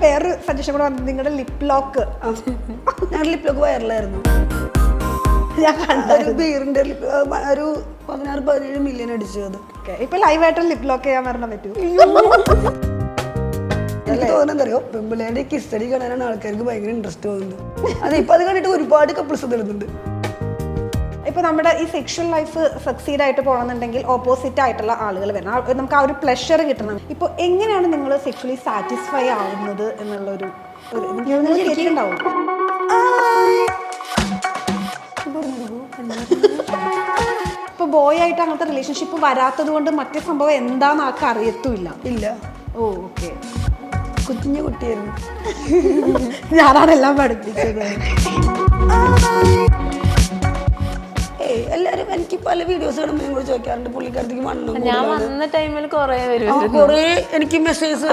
വേറൊരു സജഷൻ കൂടെ വന്നത് നിങ്ങളുടെ ലിപ് ലോക്ക്. ഞങ്ങളുടെ ലിപ് ലോക്ക് വൈറലായിരുന്നു. ഞാൻ കണ്ടൊരു ബീറിന്റെ ഒരു 16-17 മില്യൺ അടിച്ചു. അത് ഇപ്പൊ ലൈവായിട്ട് ലിപ് ലോക്ക് ചെയ്യാൻ വരണം പറ്റൂ. എനിക്ക് തോന്നുന്നറിയോ, പെമ്പിളേന്റെ കിസ്റ്റഡി കാണാനാണ് ആൾക്കാർക്ക് ഭയങ്കര ഇൻട്രസ്റ്റ് തോന്നുന്നത്. അത് ഇപ്പൊ അത് കണ്ടിട്ട് ഒരുപാട് കപ്പിൾസ് തരുന്നുണ്ട്. ഇപ്പൊ നമ്മുടെ ഈ സെക്ഷൽ ലൈഫ് സക്സീഡ് ആയിട്ട് പോകണമെന്നുണ്ടെങ്കിൽ ഓപ്പോസിറ്റ് ആയിട്ടുള്ള ആളുകൾ വരണം. നമുക്ക് ആ ഒരു പ്ലഷർ കിട്ടണം. ഇപ്പൊ എങ്ങനെയാണ് നിങ്ങൾ സെക്ഷലി സാറ്റിസ്ഫൈ ആവുന്നത് എന്നുള്ളൊരു കേട്ടിട്ടുണ്ടാവും. ഇപ്പൊ ബോയ് ആയിട്ട് അങ്ങനത്തെ റിലേഷൻഷിപ്പ് വരാത്തത് കൊണ്ട് മറ്റേ സംഭവം എന്താന്ന് ആൾക്ക് അറിയത്തുമില്ല. ഇല്ല. ഓ ഓക്കെ. കുഞ്ഞു കുട്ടിയായിരുന്നു. ഞാനാണ് എല്ലാം പഠിപ്പിച്ചത്. എല്ലാരും എനിക്ക് പല വീഡിയോസ് കാണുമ്പോൾ നിങ്ങൾ ചോദിക്കാറുണ്ട് പുള്ളിക്കാരത്തേക്ക് മണ്ണും. ഞാൻ വന്ന ടൈമിൽ കൊറേ എനിക്ക് മെസ്സേജ്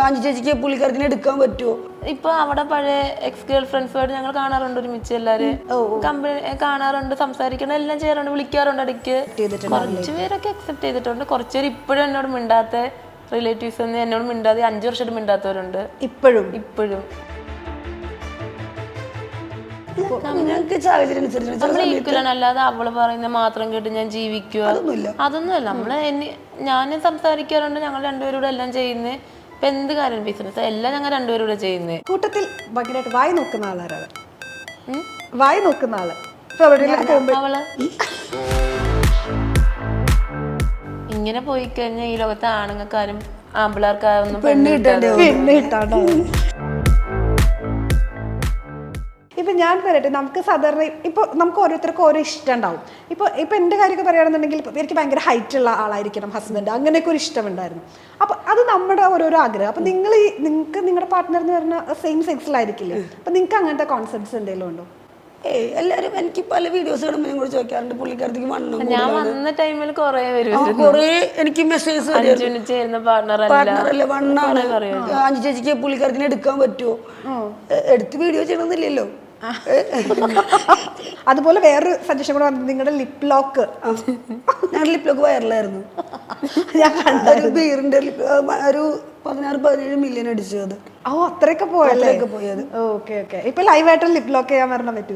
അഞ്ചു ചേച്ചിക്ക് പുള്ളിക്കാരത്തിന് എടുക്കാൻ പറ്റുമോ? ഇപ്പൊ അവിടെ പഴയ എക്സ് ഗേൾ ഫ്രണ്ട്സുമായിട്ട് ഞങ്ങൾ കാണാറുണ്ട്, ഒരുമിച്ച് എല്ലാരും കമ്പനി കാണാറുണ്ട്, സംസാരിക്കണം, എല്ലാം ചെയ്യാറുണ്ട്, വിളിക്കാറുണ്ട് ഇടയ്ക്ക്. കുറച്ച് പേരൊക്കെ അക്സെപ്റ്റ് ചെയ്തിട്ടുണ്ട്. കുറച്ചുപേർ ഇപ്പോഴും എന്നോട് മിണ്ടാത്ത റിലേറ്റീവ്സ് ഒന്നും എന്നോട് മിണ്ടാതെ 5 വർഷമായിട്ട് മിണ്ടാത്തവരുണ്ട് ഇപ്പോഴും. ഞങ്ങൾക്ക് സാഹചര്യം അനുസരിച്ച് അല്ലാതെ അവള് പറയുന്ന മാത്രം കേട്ട് ഞാൻ ജീവിക്കുക അതൊന്നുമല്ല. നമ്മള് ഞാൻ സംസാരിക്കാറുണ്ട്, ഞങ്ങൾ രണ്ടുപേരൂടെ എല്ലാം ചെയ്യുന്നേ. ഇപ്പൊ എന്ത് കാര്യം ബിസിനസ് എല്ലാം ഞങ്ങൾ രണ്ടുപേരൂടെ ചെയ്യുന്നേ. കൂട്ടത്തിൽ ഭയങ്കരമായിട്ട് വായി നോക്കുന്ന ആളാരാണ്? വായി നോക്കുന്ന ആള് അവള് ഇങ്ങനെ പോയി കഴിഞ്ഞാൽ ഈ ലോകത്തെ ആണുങ്ങൾക്കാരും ആമ്പിളാർക്കാരൊന്നും പെണ്ണ് കിട്ടാണ്ടോ? ഇപ്പൊ ഞാൻ പറയട്ടെ, നമുക്ക് സാധാരണ ഇപ്പൊ നമുക്ക് ഓരോരുത്തർക്കും ഓരോ ഇഷ്ടം ഉണ്ടാവും. ഇപ്പൊ എൻ്റെ കാര്യമൊക്കെ പറയുകയാണെന്നുണ്ടെങ്കിൽ എനിക്ക് ഭയങ്കര ഹൈറ്റ് ഉള്ള ആളായിരിക്കണം ഹസ്ബൻഡ്, അങ്ങനെയൊക്കെ ഒരു ഇഷ്ടം ഉണ്ടായിരുന്നു. അപ്പൊ അത് നമ്മുടെ ഓരോരോ ആഗ്രഹം. അപ്പൊ നിങ്ങൾക്ക് നിങ്ങളുടെ പാർട്ട്ണർ എന്ന് പറഞ്ഞാൽ സെയിം സെക്സിലായിരിക്കില്ലേ? അപ്പൊ നിങ്ങൾക്ക് അങ്ങനത്തെ കോൺസെപ്റ്റ്സ് എന്തെങ്കിലും ഉണ്ടോ? എല്ലാരും എനിക്ക് പല വീഡിയോസ് കാണുമ്പോൾ നിങ്ങൾ ചോദിക്കാറുണ്ട് പുള്ളിക്കാരത്തേക്ക് മണ്ണും. ഞാൻ വന്ന ടൈമിൽ കൊറേ എനിക്ക് മെസ്സേജ് വണ്ണാണ്, അഞ്ചു ചേച്ചിക്ക് പുള്ളിക്കാരത്തിന് എടുക്കാൻ പറ്റുമോ? എടുത്ത് വീഡിയോ ചെയ്യണമെന്നില്ലല്ലോ. അതുപോലെ വേറൊരു സജഷൻ കൂടെ വന്നത് നിങ്ങളുടെ ലിപ് ലോക്ക്. ഞങ്ങളുടെ ലിപ് ലോക്ക് വൈറലായിരുന്നു. ഞാൻ കണ്ടൊരു ബീറിന്റെ ഒരു 16-17 മില്യൺ അടിച്ചു. അത് അത്രയൊക്കെ പോയത്. Okay okay. ഇപ്പൊ ലൈവായിട്ട് ലിപ് ലോക്ക് ചെയ്യാൻ വരണം പറ്റൂ.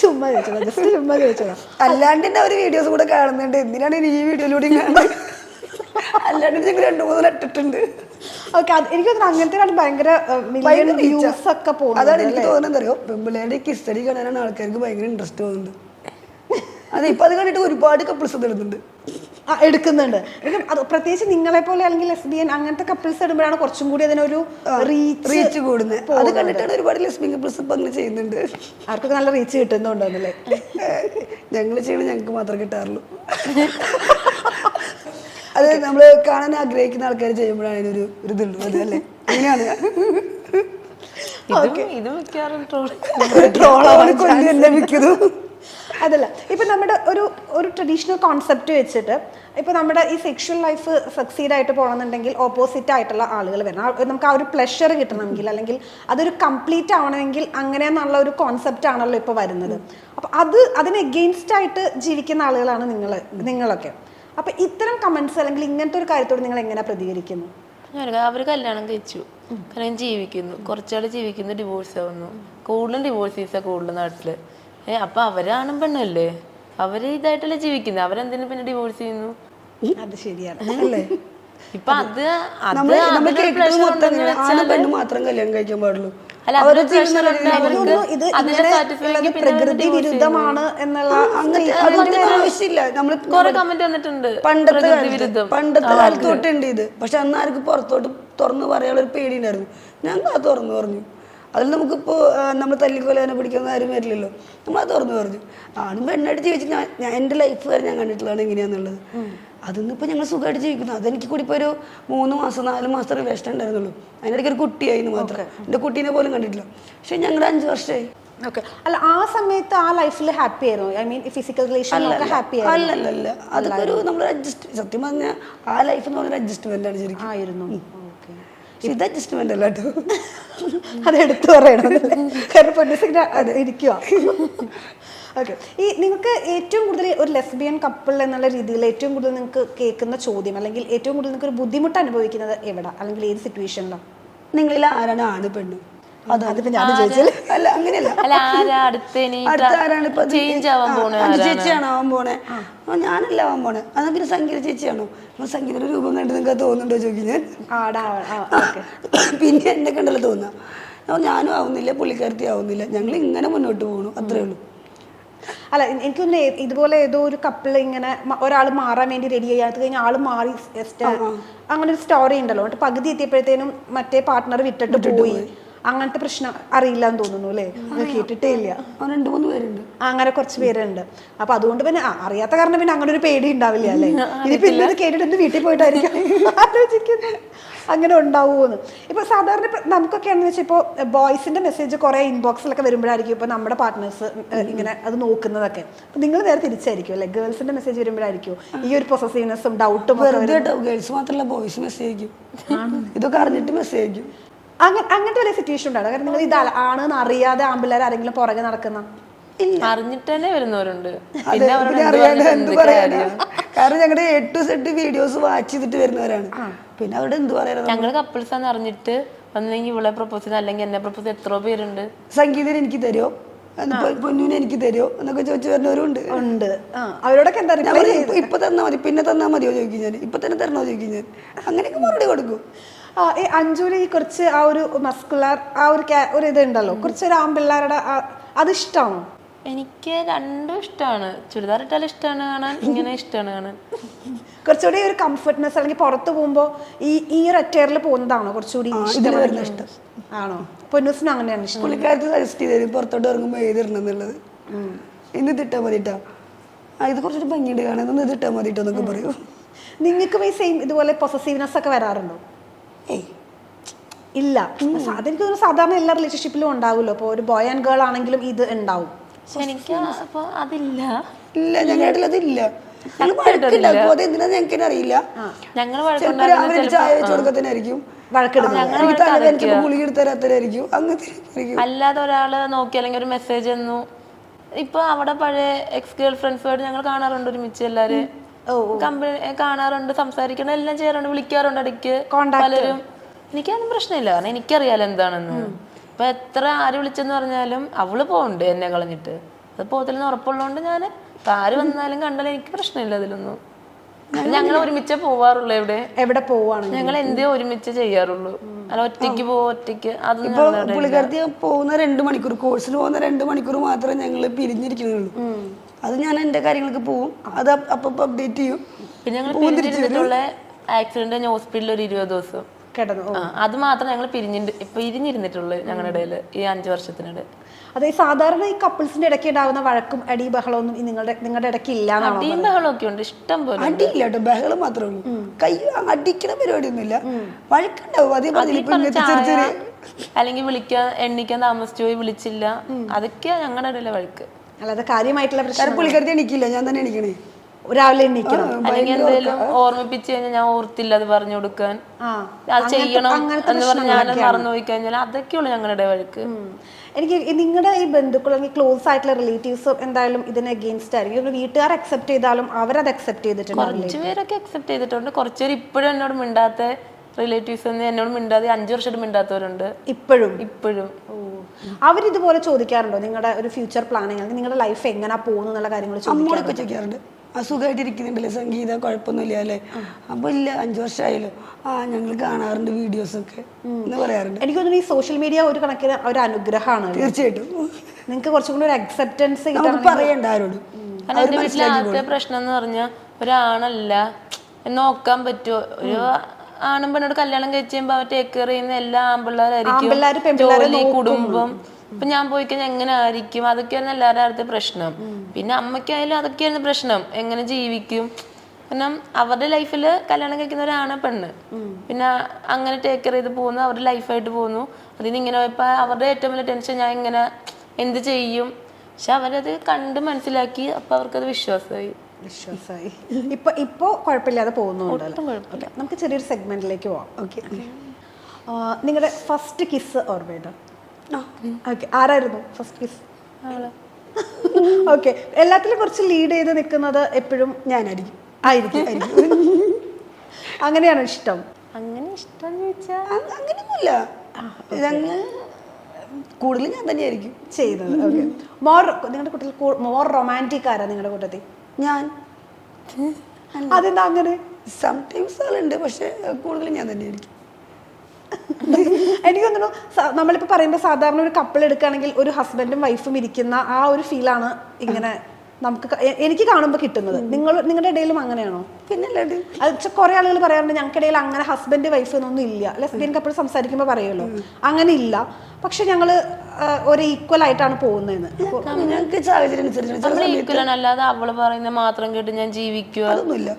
ചുമ്മാ ചോദിച്ചതാ, ജസ്റ്റ് ചുമ്മാ ചോദിച്ചതാ. അല്ലാണ്ട് തന്നെ ഒരു വീഡിയോസ് കൂടെ കാണുന്നുണ്ട്. എന്തിനാണ് ഈ വീഡിയോയിലൂടെ കാണുന്നത്? അല്ലാണ്ട് ഞങ്ങൾ 2-3 ഇട്ടിട്ടുണ്ട്. ഓക്കെ. എനിക്ക് തോന്നുന്നു അങ്ങനത്തെ ഭയങ്കര വ്യൂസ് ഒക്കെ പോകുന്നത്. അതാണ് എനിക്ക് തോന്നുന്നറിയോ, പെമ്പിളേന്റെ കിസ്റ്റഡി കാണാനാണ് ആൾക്കാർക്ക് ഭയങ്കര ഇൻട്രസ്റ്റ് തോന്നുന്നത്. അതെ, ഇപ്പൊ അത് കണ്ടിട്ട് ഒരുപാട് കപ്പിൾസ് എടുക്കുന്നുണ്ട്. പ്രത്യേകിച്ച് നിങ്ങളെ പോലെ അല്ലെങ്കിൽ ലെസ്ബിയൻ അങ്ങനത്തെ കപ്പിൾസ് ഇടുമ്പോഴാണ് കുറച്ചും കൂടി അതിനൊരു റീച്ച് കൂടുന്നത്. അത് കണ്ടിട്ടാണ് ഒരുപാട് ലെസ്ബിയൻ കപ്പിൾസ് ഇപ്പൊ അങ്ങനെ ചെയ്യുന്നുണ്ട്. അവർക്കൊക്കെ നല്ല റീച്ച് കിട്ടുന്നുണ്ടോന്നല്ലേ? ഞങ്ങൾ ചെയ്യണം, ഞങ്ങൾക്ക് മാത്രമേ കിട്ടാറുള്ളൂ. അത് നമ്മള് കാണാൻ ആഗ്രഹിക്കുന്ന ആൾക്കാർ ചെയ്യുമ്പോഴാണ് അതിനൊരു ഇതുള്ളത് അല്ലേ? അങ്ങനെയാണ്. അതല്ല, ഇപ്പൊ നമ്മുടെ ഒരു ട്രഡീഷണൽ കോൺസെപ്റ്റ് വെച്ചിട്ട് ഇപ്പൊ നമ്മുടെ ഈ സെക്ഷൽ ലൈഫ് സക്സീഡ് ആയിട്ട് പോകണമെന്നുണ്ടെങ്കിൽ ഓപ്പോസിറ്റ് ആയിട്ടുള്ള ആളുകൾ വരണം. നമുക്ക് ആ ഒരു പ്ലഷർ കിട്ടണമെങ്കിൽ അല്ലെങ്കിൽ അതൊരു കംപ്ലീറ്റ് ആവണമെങ്കിൽ അങ്ങനെയെന്നുള്ള ഒരു കോൺസെപ്റ്റ് ആണല്ലോ ഇപ്പൊ വരുന്നത്. അപ്പൊ അതിന് എഗെയിൻസ്റ്റ് ആയിട്ട് ജീവിക്കുന്ന ആളുകളാണ് നിങ്ങളൊക്കെ. അപ്പൊ ഇത്തരം കമന്റ്സ് അല്ലെങ്കിൽ ഇങ്ങനത്തെ ഒരു കാര്യത്തോട് നിങ്ങൾ എങ്ങനെ പ്രതികരിക്കുന്നു? അവര് കല്യാണം കഴിച്ചു, കല്യാണം ജീവിക്കുന്നു, കുറച്ചാൾ ജീവിക്കുന്നു, ഡിവോഴ്സ് ആവുന്നു. കൂടുതലും ഡിവോഴ്സ് ചെയ്ത കൂടുതൽ നാട്ടില്. അപ്പൊ അവരാണും പെണ്ണല്ലേ, അവര് ഇതായിട്ടല്ലേ ജീവിക്കുന്നത്. അവരെന്തിനും പിന്നെ ഡിവോഴ്സ് ചെയ്യുന്നു? അത് ശരിയാണ് അല്ലേ? ഇപ്പൊ മാത്രം കല്യാണം കഴിക്കാൻ പാടുള്ളൂ. പ്രകൃതി വിരുദ്ധമാണ് എന്നുള്ള ആവശ്യമില്ല. നമ്മള് കുറെ കമന്റ് വന്നിട്ടുണ്ട്. പണ്ടത്തെ കാലത്ത് തൊട്ടുണ്ട് ഇത്. പക്ഷെ അന്ന് ആർക്ക് പുറത്തോട്ട് തുറന്നു പറയാനുള്ള ഒരു പേടി ഉണ്ടായിരുന്നു. ഞങ്ങൾ അത് തുറന്നു പറഞ്ഞു. അതിൽ നമുക്കിപ്പോൾ നമ്മൾ തല്ലിക്കൊല്ലാനെ പിടിക്കുന്ന ആരും വരില്ലല്ലോ. നമ്മളത് തുറന്നു പറഞ്ഞു. ആണും പെണ്ണായിട്ട് ജീവിച്ച് ഞാൻ എൻ്റെ ലൈഫ് വരെ ഞാൻ കണ്ടിട്ടുള്ളതാണ് എങ്ങനെയാന്നുള്ളത്. അതൊന്നും ഇപ്പോൾ ഞങ്ങൾ സുഖമായിട്ട് ജീവിക്കുന്നു. അതെനിക്ക് കൂടി ഇപ്പോൾ ഒരു 3 മാസം 4 മാസം റിലേഷൻ ഉണ്ടായിരുന്നുള്ളൂ. അതിനിടയ്ക്ക് ഒരു കുട്ടിയായിരുന്നു മാത്രം. എൻ്റെ കുട്ടീനെ പോലും കണ്ടിട്ടില്ല. പക്ഷെ ഞങ്ങളുടെ 5 വർഷമായി. ഓക്കെ. അല്ല, ആ സമയത്ത് ആ ലൈഫിൽ ഹാപ്പി ആയിരുന്നു? ഐ മീൻ ഫിസിക്കൽ റിലേഷനിലൊക്കെ ഹാപ്പി ആയിരുന്നു? അല്ലല്ല, അതൊക്കെ ഒരു നമ്മൾ അഡ്ജസ്റ്റ്, സത്യം പറഞ്ഞാൽ ആ ലൈഫ് എന്ന് പറഞ്ഞാൽ അഡ്ജസ്റ്റ്മെന്റ് ആണ് ശരിക്കും. ആയിരുന്നു. ഇത് അഡ്ജസ്റ്റ്മെന്റ് അല്ല കേട്ടോ, അത് എടുത്തു പറയണം. കാരണം ഇരിക്കുക. ഓക്കെ. ഈ നിങ്ങൾക്ക് ഏറ്റവും കൂടുതൽ ഒരു ലെസ്ബിയൻ കപ്പിൾ എന്നുള്ള രീതിയിൽ ഏറ്റവും കൂടുതൽ നിങ്ങൾക്ക് കേൾക്കുന്ന ചോദ്യം അല്ലെങ്കിൽ ഏറ്റവും കൂടുതൽ നിങ്ങൾക്ക് ഒരു ബുദ്ധിമുട്ട് അനുഭവിക്കുന്നത് എവിടെ അല്ലെങ്കിൽ ഏത് സിറ്റുവേഷനിലാണ്? നിങ്ങളിൽ ആരാണ് ആണ് പെണ്ണ്? അതിപ്പോ ഞാൻ ചോദിച്ചാൽ അല്ല അങ്ങനെയല്ല, അല്ല ആരാ അടുത്ത ആരാണ് ഇപ്പൊ ചേഞ്ച് ആവാൻ പോണേ? ചേച്ചിയാണോ ആവാൻ പോണേ? ഞാനല്ല ആവാൻ പോണേ. എന്നാ പിന്നെ സംഗീത ചേച്ചിയാണോ? സംഗീതയുടെ രൂപം കണ്ട് നിങ്ങൾക്ക് തോന്നുന്നുണ്ടോ ചോദിക്കും ഞാൻ. പിന്നെ എന്നെ കണ്ടല്ലോ തോന്നുക. ഞാനും ആവുന്നില്ല, പുള്ളിക്കാരത്തി ആവുന്നില്ല, ഞങ്ങൾ ഇങ്ങനെ മുന്നോട്ട് പോകണു, അത്രേ ഉള്ളൂ. അല്ല എനിക്കൊന്ന് ഇതുപോലെ ഏതോ ഒരു കപ്പിൾ ഇങ്ങനെ ഒരാൾ മാറാൻ വേണ്ടി റെഡി ചെയ്യാത്ത കഴിഞ്ഞാൽ ആള് മാറി അങ്ങനെ ഒരു സ്റ്റോറി ഉണ്ടല്ലോ. എന്നിട്ട് പകുതി എത്തിയപ്പോഴത്തേനും മറ്റേ പാർട്ട്ണർ വിട്ടിട്ട് പോയി, അങ്ങനത്തെ പ്രശ്നം അറിയില്ല എന്ന് തോന്നുന്നു അല്ലേ? കേട്ടിട്ടേ ഇല്ല. 2-3 പേരുണ്ട് അങ്ങനെ കുറച്ച് പേരുണ്ട്. അപ്പൊ അതുകൊണ്ട് പിന്നെ അറിയാത്ത കാരണം പിന്നെ അങ്ങനെ ഒരു പേടി ഉണ്ടാവില്ല അല്ലേ? ഇതിപ്പോ ഇന്നത് കേട്ടിട്ട് വീട്ടിൽ പോയിട്ടായിരിക്കും ആലോചിക്കുന്നത് അങ്ങനെ ഉണ്ടാവുമെന്ന്. ഇപ്പൊ സാധാരണ നമുക്കൊക്കെയാണെന്ന് വെച്ചാൽ ഇപ്പോൾ ബോയ്സിന്റെ മെസ്സേജ് കുറെ ഇൻബോക്സിലൊക്കെ വരുമ്പോഴായിരിക്കും ഇപ്പൊ നമ്മുടെ പാർട്ട്നേഴ്സ് ഇങ്ങനെ അത് നോക്കുന്നതൊക്കെ. അപ്പൊ നിങ്ങൾ നേരെ തിരിച്ചായിരിക്കും അല്ലെ? ഗേൾസിന്റെ മെസ്സേജ് വരുമ്പോഴായിരിക്കും ഈ ഒരു പൊസസീവ്നെസ്സും ഡൗട്ടും. ഗേൾസ് മാത്രമല്ല ബോയ്സ് മെസ്സേജ് അയക്കും, ഇതൊക്കെ അറിഞ്ഞിട്ട് മെസ്സേജ് അയക്കും. അങ്ങനത്തെ വലിയ സിറ്റുവേഷൻ ഉണ്ടാണ്? കാരണം നിങ്ങൾ ഇത് ആണെന്ന് അറിയാതെ ആമ്പിള്ളേർ ആരെങ്കിലും പുറകെ നടക്കുന്ന? അറിഞ്ഞിട്ട് തന്നെ വരുന്നവരുണ്ട്. കാരണം ഞങ്ങളുടെ 8 to Z വീഡിയോസ് വാച്ച് ചെയ്തിട്ട് വരുന്നവരാണ്. പിന്നെ അവിടെ എന്ത് പറയാ, ഞങ്ങള് കപ്പിൾസ് ആണെന്ന് അറിഞ്ഞിട്ട് ഒന്നെങ്കിൽ ഇവളെ പ്രപ്പോസ് ചെയ്ത് അല്ലെങ്കിൽ എന്നെ പ്രപ്പോസ് ചെയ്ത് എത്രയോ പേരുണ്ട്. സംഗീതം എനിക്ക് തരുമോ, പൊന്നൂനെ എനിക്ക് തരുമോ എന്നൊക്കെ ചോദിച്ചു വരുന്നവരുണ്ട്. അവരോടൊക്കെ എന്താ ഇപ്പൊ തന്നാ മതി, പിന്നെ തന്നാ മതിയോ ചോദിക്കും ഞാൻ, ഇപ്പൊ തന്നെ തരണോ ചോദിക്കും ഞാൻ, അങ്ങനെയൊക്കെ മറുപടി കൊടുക്കും. ഈ അഞ്ജുവിന് ഈ കുറച്ച് ആ ഒരു മസ്കുലർ ആ ഒരു ഇത് ഉണ്ടല്ലോ, കുറച്ചൊരു ആമ്പിള്ളേരുടെ അത് ഇഷ്ടമാണോ? എനിക്ക് രണ്ടും ഇഷ്ടമാണ്. ചുരിദാർ ഇട്ടാലും ഇഷ്ടമാണ് കാണാൻ, ഇങ്ങനെ ഇഷ്ടമാണ് കാണാൻ. കുറച്ചുകൂടി ഒരു കംഫർട്ട്നെസ് അല്ലെങ്കിൽ പുറത്ത് പോകുമ്പോൾ ഈ ഒരു അറ്റയറിൽ പോകുന്നതാണോ കുറച്ചുകൂടി ഇഷ്ടം? ആണോ? പൊന്നൂസിനും അങ്ങനെയാണ് ഇഷ്ടം? പുള്ളിക്കാരത്ത് സജസ്റ്റ് ചെയ്തു പുറത്തോട്ട് ഇറങ്ങുമ്പോൾ ഏതിടണം എന്നുള്ളത്. ഇന്ന് തിട്ടാൽ മതിട്ടാ, ഇത് കുറച്ചൊരു ഭംഗിയുണ്ട് കാണാൻ, ഇന്ന് ഇതിട്ടാൽ മതിട്ടോ എന്നൊക്കെ പറയും. നിങ്ങൾക്ക് ഈ സെയിം ഇതുപോലെ പൊസസീവ്നെസ് ഒക്കെ വരാറുണ്ടോ? ഇല്ല. അതെനിക്ക് സാധാരണ എല്ലാ റിലേഷൻഷിപ്പിലും ഉണ്ടാവുമല്ലോ. ഇപ്പോൾ ഒരു ബോയ് ആൻഡ് ഗേൾ ആണെങ്കിലും ഇത് ഉണ്ടാവും. എനിക്ക് അപ്പൊ അതില്ല. ഇല്ല, ഞങ്ങളുടെ അതില്ല. അതെന്തിനാ ഞങ്ങൾക്ക് അറിയില്ല. ഞങ്ങൾ ചായ വെച്ച് കൊടുക്കത്തിനായിരിക്കും, ഗുളിക എടുത്തരാത്തരായിരിക്കും, അങ്ങനത്തെ. അല്ലാതെ ഒരാള് നോക്കി അല്ലെങ്കിൽ ഒരു മെസ്സേജ് ഒന്നു ഇപ്പൊ അവിടെ പഴയ എക്സ് ഗേൾ ഫ്രണ്ട്സുമായിട്ട് ഞങ്ങൾ കാണാറുണ്ട് ഒരുമിച്ച് എല്ലാരും. കമ്പനി കാണാറുണ്ട്, സംസാരിക്കണം, എല്ലാം ചെയ്യാറുണ്ട്, വിളിക്കാറുണ്ട് ഇടയ്ക്ക് പലരും. എനിക്കതൊന്നും പ്രശ്നമില്ല, കാരണം എനിക്കറിയാലോ എന്താണെന്ന്. ഇപ്പൊ എത്ര ആര് വിളിച്ചെന്ന് പറഞ്ഞാലും അവള് പോകണ്ട് എന്നെ കളഞ്ഞിട്ട്, അത് പോകത്തില്ലെന്ന് ഉറപ്പുള്ളതുകൊണ്ട് ഞാൻ ആര് വന്നാലും കണ്ടാലും എനിക്ക് പ്രശ്നമില്ല അതിലൊന്നും. ഞങ്ങൾ ഒരുമിച്ച് പോവാറുള്ളൂ. എവിടെ പോവാണ് ഞങ്ങൾ എന്തേ ഒരുമിച്ച് ചെയ്യാറുള്ളൂ, അല്ല ഒറ്റയ്ക്ക് ഒറ്റയ്ക്ക്. അത് പുള്ളിക്കാരത്തി പോകുന്ന 2 മണിക്കൂർ, കോഴ്സിന് പോകുന്ന 2 മണിക്കൂർ മാത്രമേ ഞങ്ങൾ പിരിഞ്ഞിരിക്കുന്നുള്ളൂ. അത് ഞാൻ എന്റെ കാര്യങ്ങൾക്ക് പോവും, അത് അപ്പൊ അപ്ഡേറ്റ് ചെയ്യും. പിന്നെ ഞങ്ങൾ പിരിഞ്ഞിരുന്നിട്ടുള്ള ആക്സിഡന്റ് കഴിഞ്ഞ ഹോസ്പിറ്റലിൽ ഒരു 20 ദിവസം കിടന്നു. അത് മാത്രം ഞങ്ങൾ പിരിഞ്ഞിരുന്നിട്ടുള്ളൂ ഞങ്ങളുടെ ഇടയിൽ ഈ 5 വർഷത്തിനിടെ. അതെ, സാധാരണ ഈ കപ്പിൾസിന്റെ ഇടയ്ക്ക് ഉണ്ടാവുന്ന വഴക്കും അടി ബഹളമൊന്നും നിങ്ങളുടെ ഇടയ്ക്ക് ഇല്ല? അടിയും ബഹളമൊക്കെ ഉണ്ട്, ഇഷ്ടം പോലെ. അടിയില്ല കേട്ടോ, ബഹളം മാത്രമേ ഉള്ളൂ. കൈ അടിക്കണ പരിപാടിയൊന്നുമില്ല, വഴക്കുണ്ടാവും. അല്ലെങ്കിൽ വിളിക്കാൻ എണ്ണിക്കാൻ താമസിച്ചു പോയി, വിളിച്ചില്ല, അതൊക്കെയാ ഞങ്ങളുടെ ഇടയിലെ വഴക്ക്. അല്ലാതെ കാര്യമായിട്ടുള്ള പ്രശ്നം. പുള്ളിക്കാരത്തി എണിക്കില്ല, ഞാൻ തന്നെ എണിക്കണേ. രാവിലെ എണ്ണിക്കണം, അല്ലെങ്കിൽ എന്തെങ്കിലും ഓർമ്മിപ്പിച്ച് കഴിഞ്ഞാൽ ഞാൻ ഓർത്തില്ല അത് പറഞ്ഞു കൊടുക്കാൻ, അത് ചെയ്യണം എന്ന് പറഞ്ഞ് ഞാൻ മറന്നു പോയി കഴിഞ്ഞാൽ അതൊക്കെയുള്ളൂ ഞങ്ങളുടെ വഴക്ക്. എനിക്ക് നിങ്ങളുടെ ഈ ബന്ധുക്കൾ അല്ലെങ്കിൽ ക്ലോസ് ആയിട്ടുള്ള റിലേറ്റീവ്സ് എന്തായാലും ഇതിന് അഗെയിൻസ്റ്റ് ആയിരിക്കും. വീട്ടുകാർ അക്സെപ്റ്റ് ചെയ്താലും അവരത് അക്സെപ്റ്റ് ചെയ്തിട്ടുണ്ട്. കുറച്ച് പേരൊക്കെ അക്സെപ്റ്റ് ചെയ്തിട്ടുണ്ട്, കുറച്ചുപേർ ഇപ്പോഴും എന്നോട് മിണ്ടാത്ത റിലേറ്റീവ്സ് എന്നോട് മിണ്ടാതെ 5 വർഷമായിട്ട് മിണ്ടാത്തവരുണ്ട് ഇപ്പോഴും. അവരിതുപോലെ ചോദിക്കാറുണ്ടോ നിങ്ങളുടെ ഒരു ഫ്യൂച്ചർ പ്ലാനിങ്, അല്ലെങ്കിൽ നിങ്ങളുടെ ലൈഫ് എങ്ങനെ പോകുന്നു എന്നുള്ള കാര്യങ്ങൾ ചോദിക്കാറുണ്ട്? അസുഖമായിട്ടിരിക്കുന്നുണ്ടല്ലേ സംഗീത, കുഴപ്പമൊന്നുമില്ല അല്ലേ? അപ്പൊ ഇല്ല, 5 വർഷമായല്ലോ, ഞങ്ങൾ കാണാറുണ്ട് വീഡിയോസ് ഒക്കെ എന്ന് പറയാറുണ്ട്. എനിക്ക് തോന്നുന്നു ഈ സോഷ്യൽ മീഡിയ ഒരു കണക്കിന് ഒരു അനുഗ്രഹമാണ്. തീർച്ചയായിട്ടും നിങ്ങൾക്ക് കുറച്ചും കൂടി ഒരു അക്സെപ്റ്റൻസ് പറയണ്ട ആരോടും. എന്റെ വീട്ടിലെ ആദ്യത്തെ പ്രശ്നം എന്ന് പറഞ്ഞാൽ ഒരാണല്ല നോക്കാൻ പറ്റുമോ, ഒരു ആണും പെണ്ണോട് കല്യാണം കഴിച്ച് കഴിയുമ്പോൾ അവർ ടേക്ക് കെയർ ചെയ്യുന്ന എല്ലാ ആൺപിള്ളേരായിരിക്കും, ജോലി, കുടുംബം. ഇപ്പൊ ഞാൻ പോയി കഴിഞ്ഞാൽ എങ്ങനെ ആയിരിക്കും, അതൊക്കെയായിരുന്നു എല്ലാവരുടെ അടുത്ത പ്രശ്നം. പിന്നെ അമ്മയ്ക്കായാലും അതൊക്കെയായിരുന്നു പ്രശ്നം, എങ്ങനെ ജീവിക്കും. കാരണം അവരുടെ ലൈഫിൽ കല്യാണം കഴിക്കുന്ന ഒരാണ് പെണ്ണ്, പിന്നെ അങ്ങനെ ടേക്ക് കെയർ ചെയ്ത് പോകുന്നു, അവരുടെ ലൈഫായിട്ട് പോകുന്നു. അതിന് ഇങ്ങനെ പോയപ്പോൾ അവരുടെ ഏറ്റവും വലിയ ടെൻഷൻ ഞാൻ ഇങ്ങനെ എന്ത് ചെയ്യും. പക്ഷെ അവരത് കണ്ട് മനസ്സിലാക്കി, അപ്പൊ അവർക്കത് വിശ്വാസമായി. ഇപ്പൊ കുഴപ്പമില്ലാതെ പോകുന്നുണ്ട്. നമുക്ക് ചെറിയൊരു സെഗ്മെന്റിലേക്ക് പോവാം. ഓക്കെ, നിങ്ങളുടെ ഫസ്റ്റ് കിസ് ഓർമ്മയുണ്ടോ? ഓക്കെ, ആരായിരുന്നു ഫസ്റ്റ് കിസ്? ഓക്കെ, എല്ലാത്തിലും കുറച്ച് ലീഡ് ചെയ്ത് നിൽക്കുന്നത് എപ്പോഴും ഞാനായിരിക്കും. ആയിരിക്കും. അങ്ങനെയാണ് ഇഷ്ടം? അങ്ങനെ ഇഷ്ടം ചോദിച്ചാ അങ്ങനെയൊന്നുമില്ല, ഞങ്ങൾ കൂടുതൽ ഞാൻ തന്നെയായിരിക്കും ചെയ്യുന്നത്. ഓക്കെ, മോർ നിങ്ങളുടെ കൂട്ടത്തിൽ മോർ റൊമാൻറ്റിക് ആരാ നിങ്ങളുടെ കൂട്ടത്തിൽ? ഞാൻ. അതെന്താ അങ്ങനെ? സംടൈംസ് ആളുണ്ട്, പക്ഷെ കൂടുതൽ ഞാൻ തന്നെയായിരിക്കും. എനിക്ക് തോന്നുന്നു നമ്മളിപ്പോൾ പറയുമ്പോൾ സാധാരണ ഒരു കപ്പിൾ എടുക്കുകയാണെങ്കിൽ ഒരു ഹസ്ബൻഡും വൈഫും ഇരിക്കുന്ന ആ ഒരു ഫീലാണ് ഇങ്ങനെ നമുക്ക് എനിക്ക് കാണുമ്പോൾ കിട്ടുന്നത്. നിങ്ങളുടെ ഇടയിലും അങ്ങനെയാണോ? പിന്നെ അത് കുറെ ആളുകൾ പറയാറുണ്ട് ഞങ്ങൾക്കിടയിൽ അങ്ങനെ ഹസ്ബൻഡ് വൈഫ് എന്നൊന്നും ഇല്ല. ലെസ്ബിയൻ കപ്പിൾ സംസാരിക്കുമ്പോൾ പറയുമല്ലോ അങ്ങനെ ഇല്ല, പക്ഷെ ഞങ്ങള് ഒരു ഈക്വൽ ആയിട്ടാണ് പോകുന്നതെന്ന്. ഞങ്ങൾക്ക് സാഹചര്യം അനുസരിച്ച് അല്ലാതെ അവള് പറയുന്നത് മാത്രം കേട്ട് ഞാൻ ജീവിക്കുക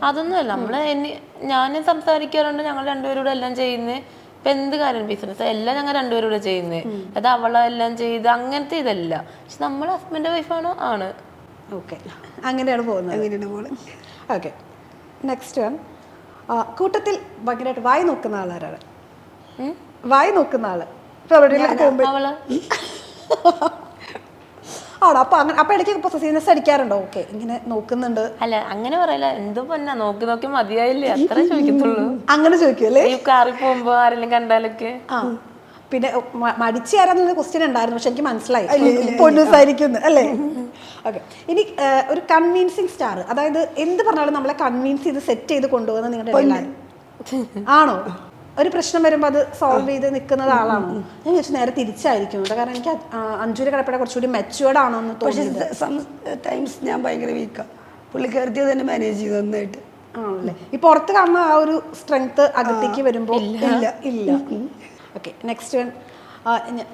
അതൊന്നുമല്ല. നമ്മള് ഞാനും സംസാരിക്കാറുണ്ട്, ഞങ്ങൾ രണ്ടുപേരോട് എല്ലാം ചെയ്യുന്നേ. ഇപ്പൊ എന്ത് കാര്യം ബിസിനസ് എല്ലാം ഞങ്ങൾ രണ്ടുപേരോട് ചെയ്യുന്നേ, അത് അവളെല്ലാം ചെയ്ത് അങ്ങനത്തെ ഇതല്ല. പക്ഷെ നമ്മൾ ഹസ്ബൻഡ് വൈഫാണോ? ആണ്. ഓക്കെ, അങ്ങനെയാണ് പോകുന്നത്. Okay, next one. കൂട്ടത്തിൽ ഭയങ്കരമായിട്ട് വായി നോക്കുന്ന ആളാരാണ്? വായി നോക്കുന്ന ആള് അവള് ആണോ? അപ്പൊ ഇടയ്ക്ക് പൊസസീവ്നെസ് അടിക്കാറുണ്ടോ? ഓക്കെ, ഇങ്ങനെ നോക്കുന്നുണ്ട്. അല്ല അങ്ങനെ പറയല, എന്തോ പൊന്നാ നോക്കി നോക്കി മതിയായില്ലേ അത്ര ചോദിക്കത്തുള്ളൂ. അങ്ങനെ ചോദിക്കുമല്ലേ? ഈ കാറിൽ പോകുമ്പോ ആരെങ്കിലും കണ്ടാലൊക്കെ. പിന്നെ മടിച്ചു തരാന്നുള്ള ക്വസ്റ്റ്യൻ ഉണ്ടായിരുന്നു, പക്ഷെ എനിക്ക് മനസ്സിലായി പൊന്നൂസായിരിക്കും അല്ലേ? ഓക്കെ, ഇനി ഒരു കൺവീൻസിങ് സ്റ്റാർ, അതായത് എന്ത് പറഞ്ഞാലും നമ്മളെ കൺവീൻസ് ചെയ്ത് സെറ്റ് ചെയ്ത് കൊണ്ടുപോകുന്ന നിങ്ങളുടെ ആണോ? ഒരു പ്രശ്നം വരുമ്പോൾ അത് സോൾവ് ചെയ്ത് നിൽക്കുന്നത് ആളാണോ? ഞാൻ ചോദിച്ചു നേരെ തിരിച്ചായിരിക്കും. കാരണം എനിക്ക് അഞ്ജുവിന്റെ കടപ്പട കുറച്ചുകൂടി മെച്ചുവേർഡ് ആണോ എന്ന് തോന്നുന്നു. ടൈംസ് ഞാൻ ഭയങ്കര വീക്കാണ്, പുള്ളിക്കാരത്തി തന്നെ മാനേജ് ചെയ്ത് നന്നായിട്ട്. ആണല്ലേ? ഈ പുറത്ത് കാണുന്ന ആ ഒരു സ്ട്രെങ്ത് അകത്തേക്ക് വരുമ്പോൾ ഇല്ല. Okay, next one.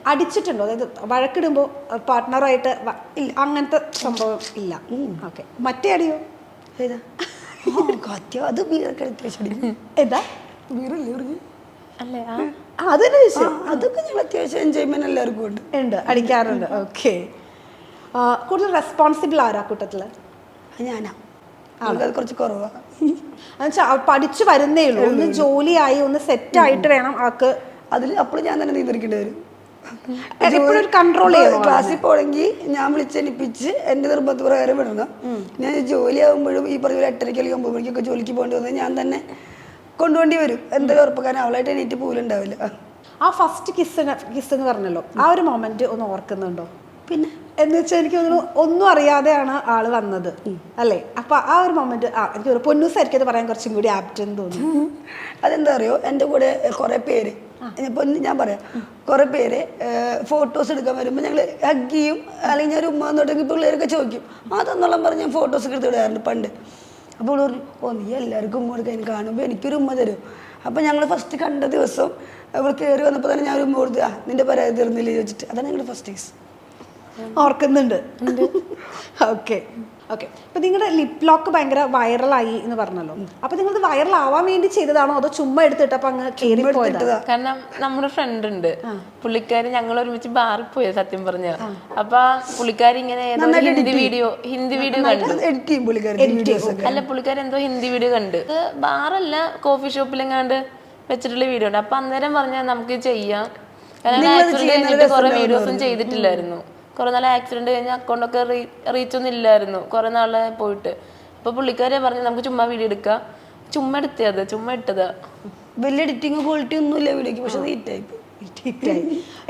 അടിച്ചിട്ടുണ്ടോ? അതായത് വഴക്കിടുമ്പോൾ പാർട്ട്ണറായിട്ട് അങ്ങനത്തെ സംഭവം ഇല്ല. ഓക്കെ, മറ്റേ അടിയോ? ഏതാ? അത് ഏതാ? അല്ലേ? അതൊക്കെ ഞങ്ങൾ അത്യാവശ്യം എൻജോയ്മെന്റ് എല്ലാവർക്കും ഉണ്ട്, അടിക്കാറുണ്ട്. ഓക്കെ, കൂടുതൽ റെസ്പോൺസിബിൾ ആരാ കൂട്ടത്തില്? ഞാനാ. അത് കുറച്ച് കുറവാണ്. പഠിച്ചു വരുന്നേ ഉള്ളൂ, ഒന്ന് ജോലിയായി ഒന്ന് സെറ്റ് ആയിട്ട് വേണം ആൾക്ക്. അതിൽ അപ്പോഴും ഞാൻ തന്നെ നിയന്ത്രിക്കേണ്ടി വരും. കൺട്രോൾ ചെയ്യണം. ക്ലാസ്സിൽ പോണെങ്കിൽ ഞാൻ വിളിച്ചെണിപ്പിച്ച് എന്റെ നിർബന്ധപ്രകാരം വിടണം. ഞാൻ ജോലിയാകുമ്പോഴും ഈ പറഞ്ഞ 8:30 അല്ലെങ്കിൽ 9 മണിക്കൊക്കെ ജോലിക്ക് പോകേണ്ടി വന്നാൽ ഞാൻ തന്നെ കൊണ്ടുപോണ്ടി വരും. എന്തായാലും ഉറപ്പാക്കാൻ അവളായിട്ട് എണീറ്റ് പോലുണ്ടാവില്ല. ആ ഫസ്റ്റ് കിസ് എന്ന് പറഞ്ഞല്ലോ, ആ ഒരു മൊമെന്റ് ഒന്ന് ഓർക്കുന്നുണ്ടോ? പിന്നെ എന്ന് വെച്ചാൽ എനിക്ക് തോന്നുന്നു ഒന്നും അറിയാതെയാണ് ആള് വന്നത് അല്ലേ? അപ്പൊ ആ ഒരു മൊമെന്റ് എനിക്ക് തോന്നുന്നു പൊന്നൂസായിരിക്കും അത് പറയാൻ കുറച്ചും കൂടി ആപ്റ്റ് എന്ന് തോന്നുന്നു. അതെന്താ അറിയോ, എൻ്റെ കൂടെ കുറെ പേര്, ഇപ്പൊ ഞാൻ പറയാം, കുറെ പേര് ഫോട്ടോസ് എടുക്കാൻ വരുമ്പോൾ ഞങ്ങൾ ഹഗ് ചെയ്യും, അല്ലെങ്കിൽ ഞാൻ ഒരു ഉമ്മ എന്നുണ്ടെങ്കിൽ പിള്ളേരൊക്കെ ചോദിക്കും. അതെന്നോളം പറഞ്ഞ് ഞാൻ ഫോട്ടോസ് ഒക്കെ എടുത്ത് വിടാറുണ്ട് പണ്ട്. അപ്പോൾ പറഞ്ഞു, നീ എല്ലാവർക്കും ഉമ്മ കൊടുക്കാൻ കാണുമ്പോൾ എനിക്കൊരു ഉമ്മ തരും. അപ്പം ഞങ്ങൾ ഫസ്റ്റ് കണ്ട ദിവസം അവൾ കയറി വന്നപ്പോൾ തന്നെ ഞാൻ ഒരു ഉമ്മ കൊടുത്തു. നിന്റെ പരാതി തീർന്നില്ലേ ചോദിച്ചിട്ട്. അതാണ് ഞങ്ങളുടെ ഫസ്റ്റ് കേസ്. ഓർക്കുന്നുണ്ട്. Okay okay. ഇപ്പൊ നിങ്ങളുടെ ലിപ് ലോക്ക് ഭയങ്കര വൈറലായി എന്ന് പറഞ്ഞല്ലോ, അപ്പൊ നിങ്ങൾ വൈറൽ ആവാൻ വേണ്ടി ചെയ്തതാണോ അതോ ചുമ്മാ എടുത്തിട്ടപ്പോ അങ്ങ് കേറി പോയതാ? കാരണം നമ്മുടെ ഫ്രണ്ട് ഉണ്ട്, പുള്ളിക്കാരി ഞങ്ങൾ ഒരുമിച്ച് ബാറിൽ പോയത് സത്യം പറഞ്ഞ. അപ്പൊ പുള്ളിക്കാരി ഇങ്ങനെ ഹിന്ദി വീഡിയോ കണ്ടു. അല്ല, പുള്ളിക്കാരി എന്തോ ഹിന്ദി വീഡിയോ കണ്ട്, ബാറല്ല കോഫി ഷോപ്പിലെങ്ങാണ്ട് വെച്ചിട്ടുള്ള വീഡിയോ ഉണ്ട്. അപ്പൊ അന്നേരം പറഞ്ഞാൽ നമുക്ക് ചെയ്യാം, കാരണം കുറെ വീഡിയോസും ചെയ്തിട്ടില്ലായിരുന്നു. കുറെ നാളെ ആക്സിഡന്റ് കഴിഞ്ഞ അക്കൗണ്ടൊക്കെ റീച്ച് ഒന്നും ഇല്ലായിരുന്നു കുറെ നാളെ പോയിട്ട്. അപ്പൊ പുള്ളിക്കാരെ പറഞ്ഞു നമുക്ക് ചുമ്മാ വീഡിയോ എടുക്കാം. ചുമ്മാ ഇട്ടതാ. വലിയ എഡിറ്റിംഗ് ക്വാളിറ്റി ഒന്നും ഇല്ല വീഡിയോക്ക്, പക്ഷെ ഹിറ്റായി.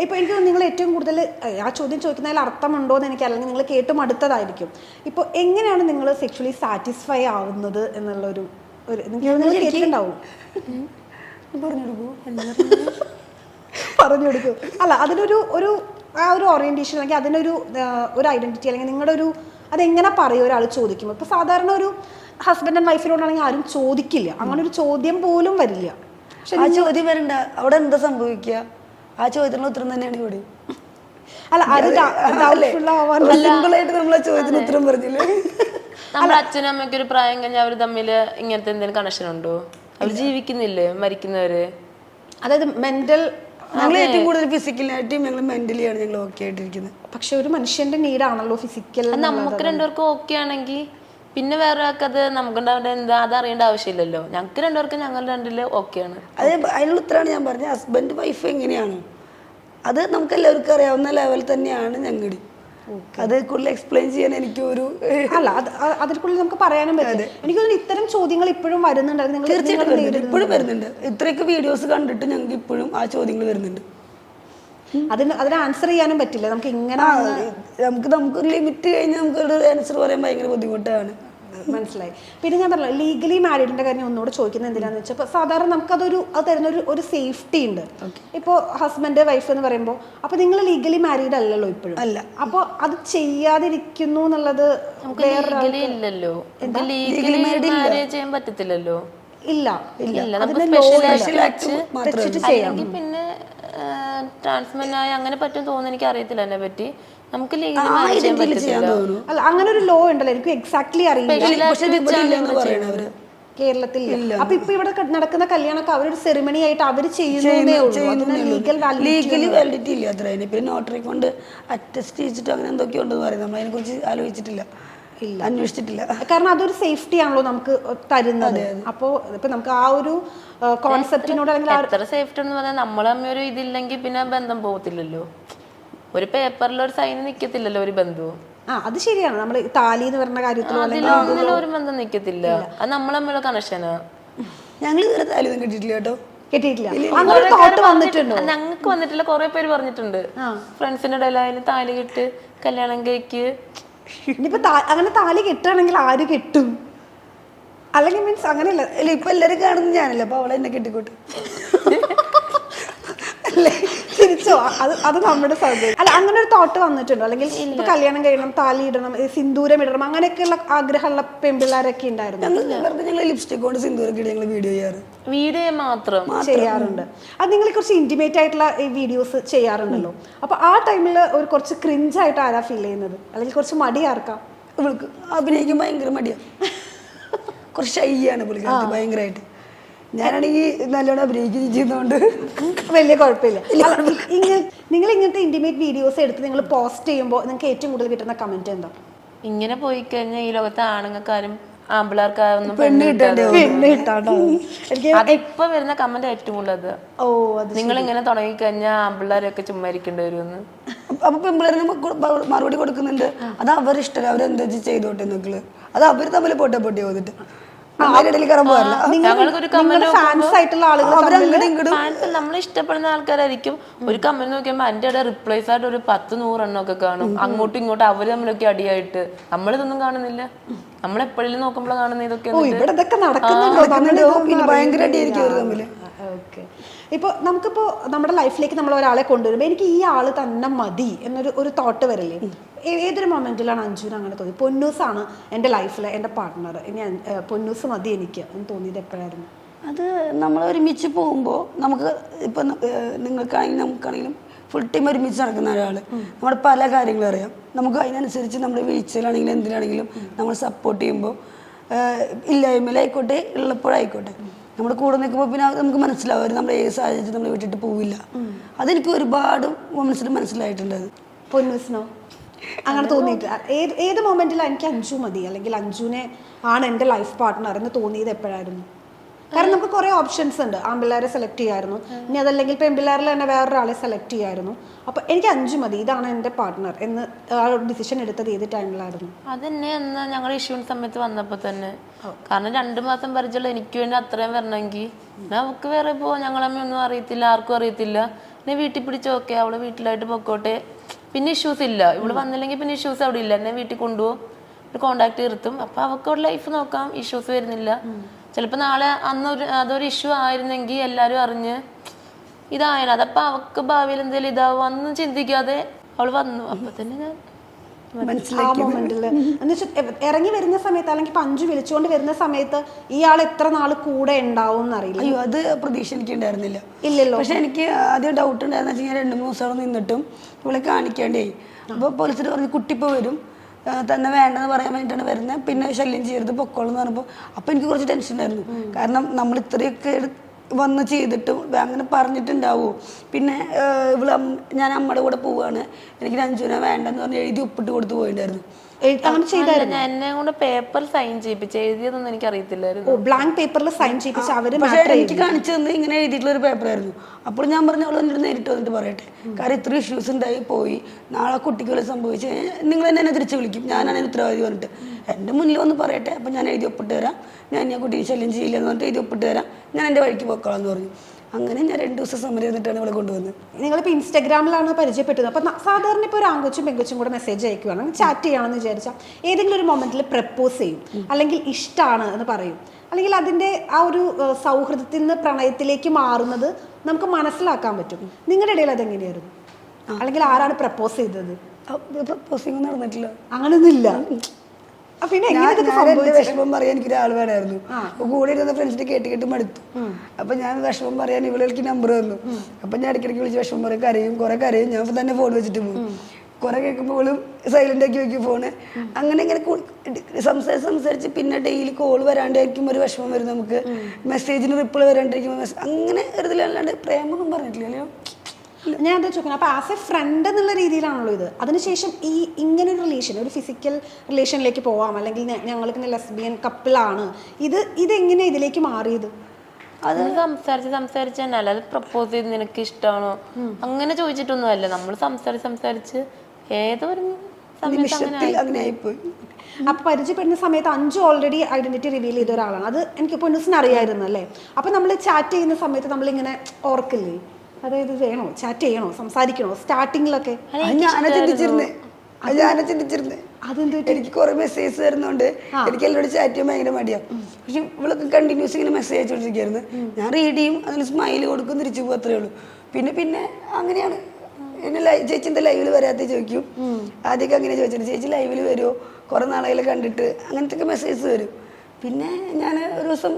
ഇപ്പൊ എനിക്ക് നിങ്ങൾ ഏറ്റവും കൂടുതൽ ആ ചോദ്യം ചോദിക്കുന്നതിൽ അർത്ഥമുണ്ടോ എന്ന് എനിക്ക്, അല്ലെങ്കിൽ നിങ്ങൾ കേട്ടും അടുത്തതായിരിക്കും. ഇപ്പൊ എങ്ങനെയാണ് നിങ്ങൾ സെക്ഷുവലി സാറ്റിസ്ഫൈ ആവുന്നത് എന്നുള്ളൊരു കേട്ടിട്ടുണ്ടാവും. പറഞ്ഞു കൊടുക്കൂ. അല്ല, അതിനൊരു ആ ഒരു ഓറിയന്റേഷൻ അല്ലെങ്കിൽ അതിനൊരു ഐഡന്റിറ്റി അല്ലെങ്കിൽ നിങ്ങളുടെ ഒരു അതെങ്ങനെ പറയും ഒരാൾ ചോദിക്കുമ്പോൾ? ഇപ്പൊ സാധാരണ ഒരു ഹസ്ബൻഡ് ആൻഡ് വൈഫിനോടാണെങ്കിൽ ആരും ചോദിക്കില്ല, അങ്ങനെ ഒരു ചോദ്യം പോലും വരില്ല. പക്ഷെ ആ ചോദ്യം വരണ്ട, അവിടെ എന്താ സംഭവിക്കുക? ആ ചോദ്യത്തിനുള്ള ഉത്തരം തന്നെയാണ് ഇവിടെ. അല്ല, സിമ്പിളായിട്ട് നമ്മൾ ആ ചോദ്യത്തിന് ഉത്തരം പറഞ്ഞില്ലേ? നമ്മുടെ അച്ഛനും അമ്മയ്ക്ക് ഒരു പ്രായം കഴിഞ്ഞാൽ അവർ തമ്മിൽ ഇങ്ങനത്തെ എന്തെങ്കിലും കണക്ഷൻ ഉണ്ടോ? അവർ ജീവിക്കുന്നില്ലേ മരിക്കുന്നവര്? അതായത് മെന്റൽ, ഞങ്ങൾ ഏറ്റവും കൂടുതൽ ഫിസിക്കലായിട്ടും ഞങ്ങൾ മെന്റലി ആണ് ഞങ്ങൾ ഓക്കെ ആയിട്ടിരിക്കുന്നത്. പക്ഷെ ഒരു മനുഷ്യന്റെ നീഡാണല്ലോ ഫിസിക്കൽ. നമുക്ക് രണ്ടുപേർക്കും ഓക്കെ ആണെങ്കിൽ പിന്നെ വേറെ ആൾക്ക് അത് നമുക്കുണ്ടാവേണ്ട എന്താ അത് അറിയേണ്ട ആവശ്യമില്ലല്ലോ. ഞങ്ങൾക്ക് രണ്ടുപേർക്കും ഞങ്ങൾ രണ്ടില് ഓക്കെയാണ്. അത് അതിനുള്ള ഉത്തരമാണ് ഞാൻ പറഞ്ഞത്. ഹസ്ബൻഡ് വൈഫ് എങ്ങനെയാണ് അത് നമുക്ക് എല്ലാവർക്കും അറിയാവുന്ന ലെവൽ തന്നെയാണ് ഞങ്ങളുടെ. അത് കൂടുതൽ എക്സ്പ്ലെയിൻ ചെയ്യാൻ എനിക്ക് ഒരു അല്ല അതിൽക്കുള്ളിൽ നമുക്ക് പറയാനും പറ്റില്ല. എനിക്ക് തോന്നുന്നു ഇത്തരം ചോദ്യങ്ങൾ ഇപ്പോഴും വരുന്നുണ്ട്. തീർച്ചയായിട്ടും ഇപ്പോഴും വരുന്നുണ്ട്. ഇത്രയൊക്കെ വീഡിയോസ് കണ്ടിട്ട് ഞങ്ങൾക്ക് ഇപ്പോഴും ആ ചോദ്യങ്ങൾ വരുന്നുണ്ട്. അതിന് ആൻസർ ചെയ്യാനും പറ്റില്ല. നമുക്ക് ഇങ്ങനെ നമുക്ക് ലിമിറ്റ് കഴിഞ്ഞാൽ നമുക്ക് ആൻസർ പറയാൻ ഭയങ്കര ബുദ്ധിമുട്ടാണ്. മനസ്സിലായി. പിന്നെ ഞാൻ പറഞ്ഞു ലീഗലി മാരീഡിന്റെ കാര്യം ഒന്നുകൂടെ ചോദിക്കുന്നത് എന്തിനാന്ന് വെച്ചാൽ ഇപ്പോൾ സാധാരണ നമുക്കതൊരു അത് തരുന്ന ഒരു സേഫ്റ്റി ഉണ്ട്. ഇപ്പോൾ ഹസ്ബൻഡ് വൈഫ് എന്ന് പറയുമ്പോൾ അപ്പോൾ നിങ്ങൾ ലീഗലി മാരീഡ് അല്ലല്ലോ ഇപ്പോഴും. അല്ല. അപ്പോൾ അത് ചെയ്യാതിരിക്കുന്നു എന്നുള്ളത് ഇല്ലല്ലോ. മാരേജ് ചെയ്യാൻ പറ്റത്തില്ലല്ലോ. ഇല്ല അല്ലെങ്കിൽ പിന്നെ ട്രാൻസ്മെൻ ആയി അങ്ങനെ പറ്റും തോന്നുന്നു. എനിക്ക് അറിയത്തില്ല അതിനെ പറ്റി. നമുക്ക് ലീഗലി മാരേജ് ചെയ്യാൻ പറ്റത്തില്ല. അല്ല അങ്ങനെ ഒരു ലോ ഉണ്ടല്ലോ, എനിക്ക് എക്സാക്ട്ലി അറിയില്ല കേരളത്തിൽ. അപ്പൊ ഇപ്പൊ ഇവിടെ നടക്കുന്ന കല്യാണമൊക്കെ അവരൊരു സെറിമണി ആയിട്ട് അവര് ചെയ്യുന്നേ ഉള്ളൂ. ലീഗലി വാലിഡിറ്റി ഇല്ല അത്ര. പിന്നെ നോട്ടറി കൊണ്ട് അറ്റസ്റ്റ് ചെയ്തിട്ട് അങ്ങനെ എന്തൊക്കെയോ ഉണ്ടെന്ന് പറയും. നമ്മൾ അതിനെ കുറിച്ച് ആലോചിച്ചിട്ടില്ല, അന്വേഷിച്ചിട്ടില്ല. കാരണം അതൊരു സേഫ്റ്റി ആണല്ലോ നമുക്ക് തരുന്നത്. അപ്പോ ഇപ്പൊ നമുക്ക് ആ ഒരു കോൺസെപ്റ്റിനോട് എത്ര സേഫ്റ്റി എന്ന് പറഞ്ഞാൽ നമ്മൾ തമ്മിൽ ഒരു ഇതില്ലെങ്കിൽ പിന്നെ ബന്ധം പോകത്തില്ലല്ലോ. ഒരു പേപ്പറിൽ ഒരു സൈൻ നിക്കത്തില്ലല്ലോ ഒരു ബന്ധവും. അത് ശരിയാണ്. നമ്മൾ താലി എന്ന് പറഞ്ഞ കാര്യത്തിൽ ഒരു ബന്ധം നിക്കത്തില്ല. അത് നമ്മൾ തമ്മിലുള്ള കണക്ഷനാ. ഞങ്ങൾ ഇതുവരെ താലി ഒന്നും കിട്ടിയിട്ടില്ല കേട്ടോ. ഞങ്ങൾക്ക് വന്നിട്ടില്ല. കുറെ പേര് പറഞ്ഞിട്ടുണ്ട് ഫ്രണ്ട്സിന്റെ ഇടയിലായാലും താലി കിട്ട് കല്യാണം കഴിക്ക്. ഇനിയിപ്പോ അങ്ങനെ താലി കെട്ടുകയാണെങ്കിൽ ആര് കെട്ടും? അല്ലെങ്കിൽ മീൻസ് അങ്ങനെയല്ല. ഇപ്പൊ എല്ലാരും കാണുന്നു ഞാനല്ല, അപ്പൊ അവളെ എന്നെ കെട്ടിക്കോട്ടെ. തിരിച്ചോ? അത് നമ്മുടെ സൗകര്യം അല്ല. അങ്ങനെ ഒരു തോട്ട് വന്നിട്ടുണ്ടോ? അല്ലെങ്കിൽ ഇപ്പൊ കല്യാണം കഴിയണം, താലി ഇടണം, സിന്ദൂരം ഇടണം, അങ്ങനെയൊക്കെയുള്ള ആഗ്രഹമുള്ള പെൺപിള്ളേരൊക്കെ ഉണ്ടായിരുന്നു? ഞങ്ങൾ ലിപ്സ്റ്റിക് കൊണ്ട് സിന്ദൂരൊക്കെ ഞങ്ങൾ വീഡിയോ മാത്രം ചെയ്യാറുണ്ട്. അത് നിങ്ങൾ കുറച്ച് ഇന്റിമേറ്റ് ആയിട്ടുള്ള ഈ വീഡിയോസ് ചെയ്യാറുണ്ടല്ലോ. അപ്പൊ ആ ടൈമിൽ ഒരു കുറച്ച് ക്രിഞ്ചായിട്ട് ആരാ ഫീൽ ചെയ്യുന്നത്? അല്ലെങ്കിൽ കുറച്ച് മടി ആർക്കാം? ഇവൾക്ക് അഭിനയിക്കാൻ ഭയങ്കര മടിയാ. കുറച്ച് ഷൈയാണ് പുള്ളിക്കാരത്തി ഭയങ്കരമായിട്ട്. ഞാനാണെങ്കിൽ നല്ലോണം അഭിനയിക്കുകയും ചെയ്യുന്നതുകൊണ്ട് വലിയ കുഴപ്പമില്ല. നിങ്ങൾ ഇങ്ങനത്തെ ഇന്റിമേറ്റ് വീഡിയോസ് എടുത്ത് നിങ്ങൾ പോസ്റ്റ് ചെയ്യുമ്പോൾ നിങ്ങൾക്ക് ഏറ്റവും കൂടുതൽ കിട്ടുന്ന കമന്റ് എന്താ? ഇങ്ങനെ പോയി കഴിഞ്ഞാൽ ഈ ലോകത്തെ ആണുങ്ങൾക്കാരും ആമ്പിളാർക്കാരൊന്നും ഇപ്പൊ വരുന്ന കമന്റ് ഏറ്റവും കൂടുതൽ നിങ്ങൾ ഇങ്ങനെ തുടങ്ങി കഴിഞ്ഞാൽ ആമ്പിള്ളാരൊക്കെ ചുമ്മാ ഇരിക്കേണ്ടി വരുമെന്ന്. അപ്പൊ പെമ്പിളേരെ മറുപടി കൊടുക്കുന്നുണ്ട്. അത് അവരിഷ്ടം, അവരെന്താ ചെയ്തോട്ടെ എന്നൊക്കെ. അത് അവർ തമ്മിൽ പൊട്ടി വന്നിട്ട് നമ്മൾ ഇഷ്ടപ്പെടുന്ന ആൾക്കാരായിരിക്കും. ഒരു കമന്റ് നോക്കിയുമ്പോ എന്റെ ഇടയിൽ റിപ്ലൈസ് ആയിട്ട് ഒരു 10-100 എണ്ണമൊക്കെ കാണും. അങ്ങോട്ടും ഇങ്ങോട്ടും അവര് തമ്മിലൊക്കെ അടിയായിട്ട്. നമ്മളിതൊന്നും കാണുന്നില്ല. നമ്മളെപ്പോഴും നോക്കുമ്പോൾ കാണുന്ന ഇതൊക്കെ ഇപ്പോൾ നമുക്കിപ്പോൾ നമ്മുടെ ലൈഫിലേക്ക് നമ്മൾ ഒരാളെ കൊണ്ടുവരുമ്പോൾ എനിക്ക് ഈ ആള് തന്നെ മതി എന്നൊരു തോട്ട് വരില്ലേ? ഏതൊരു മൊമെന്റിലാണ് അഞ്ജുവിന് അങ്ങനെ തോന്നി? പൊന്നൂസാണ് എൻ്റെ ലൈഫിലെ എൻ്റെ പാർട്ട്ണർ, ഇനി പൊന്നൂസ് മതി എനിക്ക് എന്ന് തോന്നിയത് എപ്പോഴായിരുന്നു? അത് നമ്മൾ ഒരുമിച്ച് പോകുമ്പോൾ നമുക്ക് ഇപ്പം നിങ്ങൾക്കാണെങ്കിലും നമുക്കാണെങ്കിലും ഫുൾ ടൈം ഒരുമിച്ച് നടക്കുന്ന ഒരാൾ നമ്മുടെ പല കാര്യങ്ങളും അറിയാം. നമുക്ക് അതിനനുസരിച്ച് നമ്മുടെ വീഴ്ചയിലാണെങ്കിലും എന്തിനാണെങ്കിലും നമ്മൾ സപ്പോർട്ട് ചെയ്യുമ്പോൾ ഇല്ലായ്മയിലായിക്കോട്ടെ ഉള്ളപ്പോഴായിക്കോട്ടെ നമ്മുടെ കൂടെ നിൽക്കുമ്പോൾ പിന്നെ നമുക്ക് മനസ്സിലാവും അവർ നമ്മൾ ഏത് സാഹചര്യത്തിൽ നമ്മൾ വിട്ടിട്ട് പോവില്ല. അതെനിക്ക് ഒരുപാട് മൊമെന്റ്സിൽ മനസ്സിലായിട്ടുണ്ട്. പൊന്നൂസിനോ അങ്ങനെ തോന്നിയിട്ട് ഏത് മൊമെന്റിലാണ് എനിക്ക് അഞ്ജു മതി അല്ലെങ്കിൽ അഞ്ജുനെ ആണ് എൻ്റെ ലൈഫ് പാർട്ട്ണർ എന്ന് തോന്നിയത് എപ്പോഴായിരുന്നു? കാരണം നമുക്ക് കുറേ ഓപ്ഷൻസ് ഉണ്ട്. ആൺപിള്ളേരെ സെലക്ട് ചെയ്യായിരുന്നു, ഇനി അതല്ലെങ്കിൽ പെൺപിള്ളേരിൽ തന്നെ വേറൊരാളെ സെലക്ട് ചെയ്യായിരുന്നു. അപ്പോൾ എനിക്ക് അഞ്ജു മതി, ഇതാണ് എൻ്റെ പാർട്ട്ണർ എന്ന് ആ ഒരു ഡിസിഷൻ എടുത്തത് ഏത് ടൈമിലായിരുന്നു? അതന്നെ എന്നാ ഞങ്ങൾ ഇഷ്യൂവിന് സമയത്ത് വന്നപ്പോൾ തന്നെ. കാരണം 2 മാസം പരിചയമുള്ള എനിക്ക് വേണ്ടി അത്രയും വരണമെങ്കിൽ നമുക്ക് വേറെ ഇപ്പോൾ ഞങ്ങളമ്മ ഒന്നും അറിയത്തില്ല, ആർക്കും അറിയത്തില്ല. എന്നെ വീട്ടിൽ പിടിച്ചോക്കെ അവള് വീട്ടിലായിട്ട് പൊക്കോട്ടെ, പിന്നെ ഇഷ്യൂസ് ഇല്ല. ഇവള് വന്നില്ലെങ്കിൽ പിന്നെ ഇഷ്യൂസ് അവിടെ ഇല്ല. എന്നെ വീട്ടിൽ കൊണ്ടുപോകും, കോണ്ടാക്ട് നിർത്തും. അപ്പോൾ അവർക്ക് ലൈഫ് നോക്കാം, ഇഷ്യൂസ് വരുന്നില്ല. ചിലപ്പോൾ നാളെ അതൊരു ഇഷ്യൂ ആയിരുന്നെങ്കിൽ എല്ലാവരും അറിഞ്ഞ് ഇതായാലും അതപ്പോൾ അവൾക്ക് ഭാവിയിൽ എന്തെങ്കിലും ഇതാവും അന്ന് ചിന്തിക്കാതെ അവൾ വന്നു. അപ്പോൾ തന്നെ ഞാൻ ഇറങ്ങി വരുന്ന സമയത്ത് അല്ലെങ്കിൽ അഞ്ജു വിളിച്ചുകൊണ്ട് വരുന്ന സമയത്ത് ഇയാൾ എത്ര നാൾ കൂടെ ഉണ്ടാവും എന്നറിയില്ല. അയ്യോ, അത് പ്രതീക്ഷ എനിക്ക് ഉണ്ടായിരുന്നില്ല. ഇല്ലല്ലോ. പക്ഷെ എനിക്ക് ആദ്യം ഡൗട്ട് ഉണ്ടായിരുന്നു വെച്ചാൽ 2-3 ദിവസം നിന്നിട്ടും ഇവളെ കാണിക്കേണ്ടേ. അപ്പോൾ പോലീസിൽ പറഞ്ഞ് കുട്ടിപ്പോൾ വരും, തന്നെ വേണ്ടെന്ന് പറയാൻ വേണ്ടിയിട്ടാണ് വരുന്നത്, പിന്നെ ശല്യം ചെയ്യരുത് പൊക്കോളം എന്ന് പറഞ്ഞപ്പോൾ അപ്പോൾ എനിക്ക് കുറച്ച് ടെൻഷൻ ഉണ്ടായിരുന്നു. കാരണം നമ്മൾ ഇത്രയൊക്കെ വന്ന് ചെയ്തിട്ട് അങ്ങനെ പറഞ്ഞിട്ടുണ്ടാവുമോ. പിന്നെ ഞാൻ അമ്മയുടെ കൂടെ പോവുകയാണ്, എനിക്ക് അഞ്ജുനെ വേണ്ടെന്ന് പറഞ്ഞ് എഴുതി ഒപ്പിട്ട് കൊടുത്ത് പോയിട്ടുണ്ടായിരുന്നു. അങ്ങനെ ചെയ്തായിരുന്നു? ഞാൻ എന്നെ കൊണ്ട് പേപ്പർ സൈൻ ചെയ്യിപ്പിച്ച് എഴുതിയതൊന്നും എനിക്ക് അറിയത്തില്ലായിരുന്നു. ബ്ലാങ്ക് പേപ്പറിൽ സൈൻ ചെയ്യിപ്പിച്ച് അവര് പക്ഷേ എനിക്ക് കാണിച്ചു തന്നെ ഇങ്ങനെ എഴുതിയിട്ടുള്ള ഒരു പേപ്പറായിരുന്നു. അപ്പോൾ ഞാൻ പറഞ്ഞു അവൾ എൻ്റെ നേരിട്ട് വന്നിട്ട് പറയട്ടെ, കാരണം ഇത്ര ഇഷ്യൂസ് ഉണ്ടായി പോയി, നാളെ കുട്ടികൾ സംഭവിച്ചു കഴിഞ്ഞാൽ നിങ്ങൾ എന്നെ തിരിച്ച് വിളിക്കും, ഞാനാണ് അതിന് ഉത്തരവാദി പറഞ്ഞിട്ട് എൻ്റെ മുന്നിൽ വന്ന് പറയട്ടെ, അപ്പം ഞാൻ എഴുതി ഒപ്പിട്ട് തരാം, ഞാൻ ആ കുട്ടിയെ ശല്യം ചെയ്യില്ല എന്ന് പറഞ്ഞിട്ട് എഴുതി ഒപ്പിട്ട് തരാം, ഞാൻ എൻ്റെ വഴിക്ക് പോക്കോളാം എന്ന് പറഞ്ഞു. അങ്ങനെ ഞാൻ 2 ദിവസം സമരം ചെയ്തിട്ടാണ് ഇവിടെ കൊണ്ടുവന്നത്. നിങ്ങളിപ്പോൾ ഇൻസ്റ്റാഗ്രാമിലാണ് പരിചയപ്പെട്ടത്. അപ്പം സാധാരണ ഇപ്പോൾ ഒരു ആൺകൊച്ചും പെൺകൊച്ചും കൂടെ മെസ്സേജ് അയക്കുകയാണെങ്കിൽ ചാറ്റ് ചെയ്യണമെന്ന് വിചാരിച്ചാൽ ഏതെങ്കിലും ഒരു മൊമെന്റിൽ പ്രപ്പോസ് ചെയ്യും, അല്ലെങ്കിൽ ഇഷ്ടമാണ് എന്ന് പറയും, അല്ലെങ്കിൽ അതിൻ്റെ ആ ഒരു സൗഹൃദത്തിൽ നിന്ന് പ്രണയത്തിലേക്ക് മാറുന്നത് നമുക്ക് മനസ്സിലാക്കാൻ പറ്റും. നിങ്ങളുടെ ഇടയിൽ അതെങ്ങനെയായിരുന്നു? അല്ലെങ്കിൽ ആരാണ് പ്രപ്പോസ് ചെയ്തത്? പ്രപ്പോസിങ് നടന്നിട്ടില്ല, അങ്ങനെയൊന്നുമില്ല. പിന്നെ വിഷമം പറയാൻ എനിക്ക് ഒരാൾ വേണമായിരുന്നു. കൂടെ ഇരുന്ന ഫ്രണ്ട്സിനെ കേട്ട് മടുത്തു. അപ്പൊ ഞാൻ വിഷമം പറയാൻ ഇവൾക്ക് നമ്പർ തന്നു. അപ്പൊ ഞാൻ ഇടയ്ക്കിടയ്ക്ക് വിളിച്ച് വിഷമം പറയാൻ കരയും, കുറെ കരയും. ഞാൻ തന്നെ ഫോൺ വെച്ചിട്ട് പോകും. കുറെ കേൾക്കുമ്പോഴും സൈലന്റ് ആക്കി വെക്കും ഫോണ്. അങ്ങനെ ഇങ്ങനെ സംസാരിച്ച് പിന്നെ ഡെയിലി കോൾ വരാണ്ടായിരിക്കും ഒരു വിഷമം വരും നമുക്ക്, മെസ്സേജിന് റിപ്ലൈ വരാണ്ടിരിക്കും, അങ്ങനെ ഒരു ഇതിലല്ലാണ്ട് പ്രേമൊന്നും പറഞ്ഞിട്ടില്ലല്ലോ. ഞാൻ എന്താ ചോദിക്കണം, അപ്പോൾ ആസ് എ ഫ്രണ്ട് എന്നുള്ള രീതിയിലാണല്ലോ ഇത്. അതിനുശേഷം ഈ ഇങ്ങനെ ഒരു റിലേഷൻ, ഒരു ഫിസിക്കൽ റിലേഷനിലേക്ക് പോവാം, അല്ലെങ്കിൽ ഞങ്ങൾക്ക് ലെസ്ബിയൻ കപ്പിളാണ്, ഇതെങ്ങനെ ഇതിലേക്ക് മാറിയത്? അത് സംസാരിച്ച് തന്നെ അല്ല, അത് പ്രപ്പോസ് ചെയ്ത് നിനക്ക് ഇഷ്ടമാണോ അങ്ങനെ ചോദിച്ചിട്ടൊന്നും അല്ല, നമ്മൾ സംസാരിച്ച് ഏതോ ഒരു സമയത്ത് അങ്ങനെ ആയിപ്പോയി. അപ്പൊ പരിചയപ്പെടുന്ന സമയത്ത് അഞ്ചു ഓൾറെഡി ഐഡന്റിറ്റി റിവീൽ ചെയ്ത ഒരാളാണ്. അത് എനിക്ക് പൊന്നൂസിന് അറിയായിരുന്നു അല്ലേ? അപ്പൊ നമ്മൾ ചാറ്റ് ചെയ്യുന്ന സമയത്ത് നമ്മളിങ്ങനെ ഓർക്കില്ലേ, അതായത് വേണോ, ചാറ്റ് ചെയ്യണോ, സംസാരിക്കണോ? സ്റ്റാർട്ടിങ്ങിലൊക്കെ ചിന്തിച്ചിരുന്നേ. അതെന്താ, എനിക്ക് കുറെ മെസ്സേജ് വരുന്നുണ്ട്, എനിക്ക് എല്ലാവരോടും ചാറ്റ് ചെയ്യാൻ ഭയങ്കര മടിയാണ്. പക്ഷെ ഇവളൊക്കെ കണ്ടിന്യൂസ് ഇങ്ങനെ മെസ്സേജ് അയച്ചുകൊണ്ടിരിക്കുകയായിരുന്നു. ഞാൻ റീഡ് ചെയ്യും, അതിന് സ്മൈൽ കൊടുക്കും, തിരിച്ചു പോകും, അത്രേ ഉള്ളൂ. പിന്നെ അങ്ങനെയാണ് എന്നെ ചേച്ചി എന്താ ലൈവിൽ വരാത്ത ചോദിക്കും. ആദ്യമൊക്കെ അങ്ങനെ ചോദിച്ചിട്ട് ചേച്ചി ലൈവിൽ വരുമോ, കുറെ നാളെ കണ്ടിട്ട്, അങ്ങനത്തെ ഒക്കെ മെസ്സേജ് വരും. പിന്നെ ഞാൻ ഒരു ദിവസം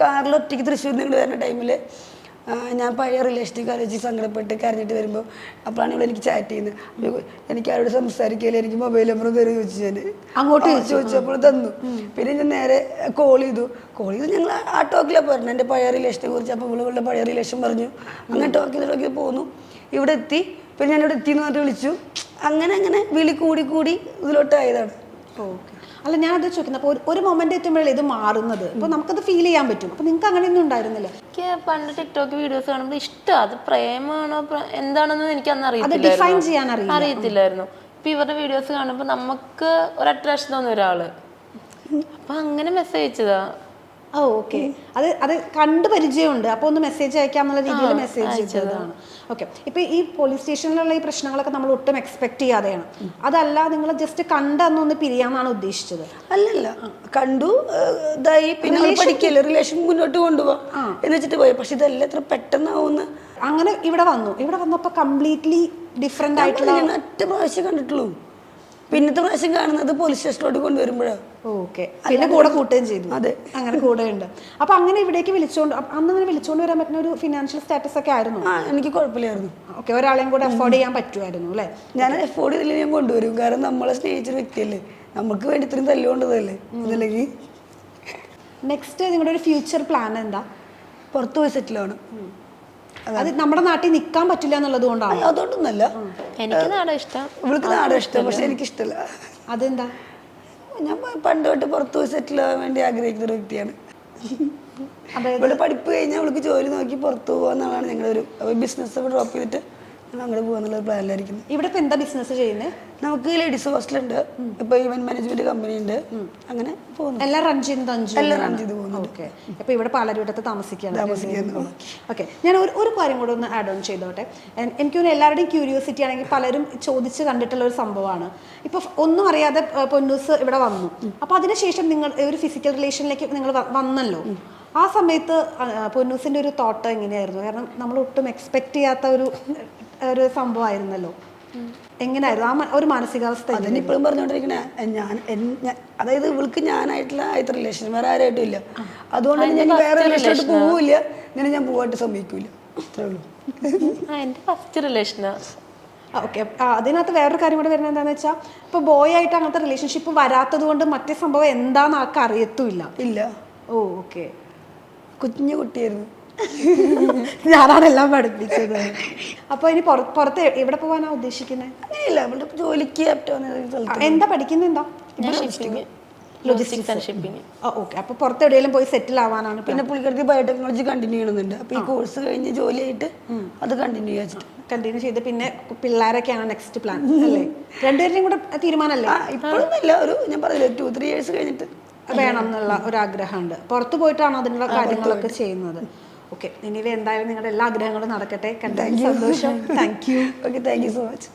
കാറിൽ ഒറ്റയ്ക്ക് തൃശ്ശൂർ നിങ്ങൾ വരുന്ന ടൈമിൽ ഞാൻ പഴയ റിലേഷനിൽ ആലോചിച്ച് സങ്കടപ്പെട്ട് കരഞ്ഞിട്ട് വരുമ്പോൾ അപ്പോഴാണ് ഇവിടെ എനിക്ക് ചാറ്റ് ചെയ്യുന്നത്. എനിക്ക് ആരോട് സംസാരിക്കില്ല, എനിക്ക് മൊബൈൽ നമ്പർ തരും ചോദിച്ചു. ഞാൻ അങ്ങോട്ട് ചോദിച്ചപ്പോൾ തന്നു. പിന്നെ ഞാൻ നേരെ കോൾ ചെയ്തു ഞങ്ങൾ ആ ടോക്കിലാണ് പറഞ്ഞത് എൻ്റെ പഴയ റിലേഷനെ കുറിച്ച്. അപ്പോൾ ഇവളുടെ പഴയ റിലേഷൻ പറഞ്ഞു, അങ്ങനെ ടോക്ക് ചെയ്ത് പോകുന്നു. ഇവിടെ എത്തി, പിന്നെ ഞാനിവിടെ എത്തിയെന്ന് പറഞ്ഞിട്ട് വിളിച്ചു. അങ്ങനെ വിളി കൂടി ഇതിലോട്ടായതാണ്. ഓക്കെ. അല്ല, ഞാനത് ചോദിക്കുന്നത്, അപ്പോൾ ഒരു മൊമെന്റ് എത്തുമ്പോഴേ ഇത് മാറുന്നത്, അപ്പോൾ നമുക്കത് ഫീൽ ചെയ്യാൻ പറ്റും. അപ്പോൾ നിങ്ങൾക്ക് അങ്ങനെയൊന്നും ഉണ്ടായിരുന്നില്ല? എനിക്ക് പണ്ട് ടിക്ടോക്ക് വീഡിയോസ് കാണുമ്പോൾ ഇഷ്ടം, അത് പ്രേമാണോ എന്താണെന്ന് എനിക്ക് അന്ന് അറിയത്തില്ലായിരുന്നു. ഇപ്പൊ ഇവരുടെ വീഡിയോസ് കാണുമ്പോൾ നമുക്ക് ഒരു അട്രാക്ഷൻ തോന്നുന്ന ഒരാള്, അപ്പൊ അങ്ങനെ മെസ്സേജ് അയച്ചതാ. ഓക്കെ. അത് കണ്ട് പരിചയമുണ്ട്, അപ്പോൾ ഒന്ന് മെസ്സേജ് അയക്കാന്നുള്ള രീതിയിൽ മെസ്സേജ് അയച്ചതാണ്. ഓക്കെ. ഇപ്പൊ ഈ പോലീസ് സ്റ്റേഷനിലുള്ള ഈ പ്രശ്നങ്ങളൊക്കെ നമ്മൾ ഒട്ടും എക്സ്പെക്ട് ചെയ്യാതെയാണ്. അതല്ല, നിങ്ങൾ ജസ്റ്റ് കണ്ടൊന്ന് പിരിയാന്നാണ് ഉദ്ദേശിച്ചത്? അല്ലല്ല, കണ്ടു ഇതായി, പിന്നെ പഠിക്കല്ലേ, റിലേഷൻ മുന്നോട്ട് കൊണ്ടുപോകാം എന്ന് വെച്ചിട്ട് പോയി. പക്ഷെ ഇതെല്ലാം എത്ര പെട്ടെന്നാവുന്ന. അങ്ങനെ ഇവിടെ വന്നപ്പോ കംപ്ലീറ്റ്ലി ഡിഫറെന്റ് ആയിട്ടുള്ള. ഞാൻ ഒറ്റ പ്രാവശ്യം കണ്ടിട്ടുള്ളൂ. പിന്നത്തെ പ്രാവശ്യം കാണുന്നത് പോലീസ് സ്റ്റേഷനിലോട്ട് കൊണ്ടുവരുമ്പോഴാണ്. ഓക്കെ. പിന്നെ കൂടെ കൂട്ടുകയും ചെയ്തു. അതെ, അങ്ങനെ കൂടെ ഉണ്ട്. അപ്പൊ അങ്ങനെ ഇവിടേക്ക് അന്ന് അങ്ങനെ വിളിച്ചോണ്ട് വരാൻ പറ്റുന്ന ഒരു ഫിനാൻഷ്യൽ സ്റ്റാറ്റസ് ഒക്കെ ആയിരുന്നു? എനിക്ക് കുഴപ്പമില്ലായിരുന്നു. ഓക്കെ. ഒരാളെയും കൂടെ അഫോർഡ് ചെയ്യാൻ പറ്റുമായിരുന്നു അല്ലേ? ഞാൻ അഫോർഡ് ചെയ്തില്ല, ഞാൻ കൊണ്ടുവരും. കാരണം നമ്മളെ സ്നേഹിച്ചൊരു വ്യക്തിയല്ലേ, നമുക്ക് വേണ്ടി ഇത്രയും തല്ലുകൊണ്ടതല്ലേ. അതല്ലെങ്കിൽ നെക്സ്റ്റ് നിങ്ങളുടെ ഒരു ഫ്യൂച്ചർ പ്ലാൻ എന്താ? പുറത്തു പോയി സെറ്റിലാണ്. അത് നമ്മുടെ നാട്ടിൽ നിൽക്കാൻ പറ്റില്ല എന്നുള്ളത് കൊണ്ടാണ്? അതുകൊണ്ടൊന്നല്ല, എനിക്ക് നാടൻ ഇഷ്ടം, ഇവൾക്ക് നാടൻ ഇഷ്ടം. പക്ഷെ എനിക്കിഷ്ടമല്ല. അതെന്താ? ഞാൻ പണ്ട് തൊട്ട് പുറത്തു പോയി സെറ്റിൽ ആവാൻ വേണ്ടി ആഗ്രഹിക്കുന്ന ഒരു വ്യക്തിയാണ്. ഇവിടെ പഠിപ്പ് കഴിഞ്ഞാൽ അവൾക്ക് ജോലി നോക്കി പുറത്തു പോകാന്നുള്ളതാണ് ഞങ്ങളുടെ ഒരു ബിസിനസ് ഡ്രോപ്പ് ചെയ്തിട്ട് അങ്ങോട്ട് പോകാന്നുള്ള പ്ലാനിലായിരിക്കുന്നത്. ഇവിടെ ഇപ്പൊ എന്താ ബിസിനസ് ചെയ്യുന്നത്? നമുക്ക് ലേഡീസ് ഹോസ്റ്റലുണ്ട്, ഇപ്പൊ ഈവന്റ് മാനേജ്മെന്റ് കമ്പനി ഉണ്ട്, അങ്ങനെ പോകുന്നു. എല്ലാം റൺ ചെയ്ത് പോകുന്നു. ഓക്കെ. ഇപ്പൊ ഇവിടെ പാലരുവട്ടത്ത് താമസിക്കുന്നു. ഓക്കെ. ഞാൻ ഒരു കാര്യം കൂടെ ഒന്ന് ആഡ് ഓൺ ചെയ്തോട്ടെ. എനിക്കൊന്ന് എല്ലാവരുടെയും ക്യൂരിയോസിറ്റി ആണെങ്കിൽ പലരും ചോദിച്ച് കണ്ടിട്ടുള്ള ഒരു സംഭവമാണ്. ഇപ്പൊ ഒന്നും അറിയാതെ പൊന്നൂസ് ഇവിടെ വന്നു, അപ്പൊ അതിനുശേഷം നിങ്ങൾ ഒരു ഫിസിക്കൽ റിലേഷനിലേക്ക് നിങ്ങൾ വന്നല്ലോ. ആ സമയത്ത് പൊന്നൂസിന്റെ ഒരു തോട്ട് എങ്ങനെയായിരുന്നു? കാരണം നമ്മൾ ഒട്ടും എക്സ്പെക്ട് ചെയ്യാത്ത ഒരു സംഭവമായിരുന്നല്ലോ. എങ്ങനെയായിരുന്നു ആ ഒരു മാനസികാവസ്ഥ? അതിനിപ്പോഴും പറഞ്ഞോണ്ടിരിക്കണേ, അതായത് ഇവൾക്ക് ഞാനായിട്ടുള്ള ആദ്യത്തെ റിലേഷൻ വേറെ ആരായിട്ടും ഇല്ല. അതുകൊണ്ട് ഞാൻ വേറെ റിലേഷനോട്ട് പോവില്ല, ഇങ്ങനെ ഞാൻ പോവായിട്ട് സമ്മതിക്കൂല. അത്രേ ഉള്ളൂ. എന്റെ ഫസ്റ്റ് റിലേഷനാ. ഓക്കെ. അതിനകത്ത് വേറൊരു കാര്യം കൂടെ വരുന്നത് എന്താണെന്ന് വെച്ചാൽ, ഇപ്പോൾ ബോയ് ആയിട്ട് അങ്ങനത്തെ റിലേഷൻഷിപ്പ് വരാത്തത് കൊണ്ട് മറ്റേ സംഭവം എന്താണെന്ന് ആൾക്ക് അറിയത്തുമില്ല. ഇല്ല. ഓ, ഓക്കെ. കുഞ്ഞു കുട്ടിയായിരുന്നു. ഞാനാണ് എല്ലാം പഠിപ്പിച്ചത്. അപ്പോൾ ഇനി പുറത്ത് എവിടെ പോകാനാണ് ഉദ്ദേശിക്കുന്നത്? അങ്ങനെയില്ല, നമ്മുടെ ജോലിക്ക് സ്ഥലത്ത്. എന്താ പഠിക്കുന്നത്? എന്താ? Logistics and shipping. ഓക്കെ. അപ്പോൾ പുറത്ത് എവിടെയെങ്കിലും പോയി സെറ്റിൽ ആവാനാണ്. പിന്നെ പുള്ളിക്കാർക്ക് ബയോടെക്നോളജി കണ്ടിന്യൂ ചെയ്യണമെന്നുണ്ട്. അപ്പോൾ ഈ കോഴ്സ് കഴിഞ്ഞ് ജോലിയായിട്ട് അത് കണ്ടിന്യൂ കണ്ടിന്യൂ ചെയ്ത് പിന്നെ പിള്ളേരൊക്കെയാണ് നെക്സ്റ്റ് പ്ലാൻ അല്ലേ? രണ്ടുപേരുടെയും കൂടെ തീരുമാനമല്ലേ? ഇപ്പോഴൊന്നുമില്ല, ഒരു ഞാൻ പറഞ്ഞില്ല 2-3 years കഴിഞ്ഞിട്ട് വേണം എന്നുള്ള ഒരാഗ്രഹമുണ്ട്. പുറത്ത് പോയിട്ടാണ് അതിനുള്ള കാര്യങ്ങളൊക്കെ ചെയ്യുന്നത്. ഓക്കെ, ഇനി എന്തായാലും നിങ്ങളുടെ എല്ലാ ആഗ്രഹങ്ങളും നടക്കട്ടെ. കണ്ടതിൽ സന്തോഷം. Thank you. Okay, thank you so much.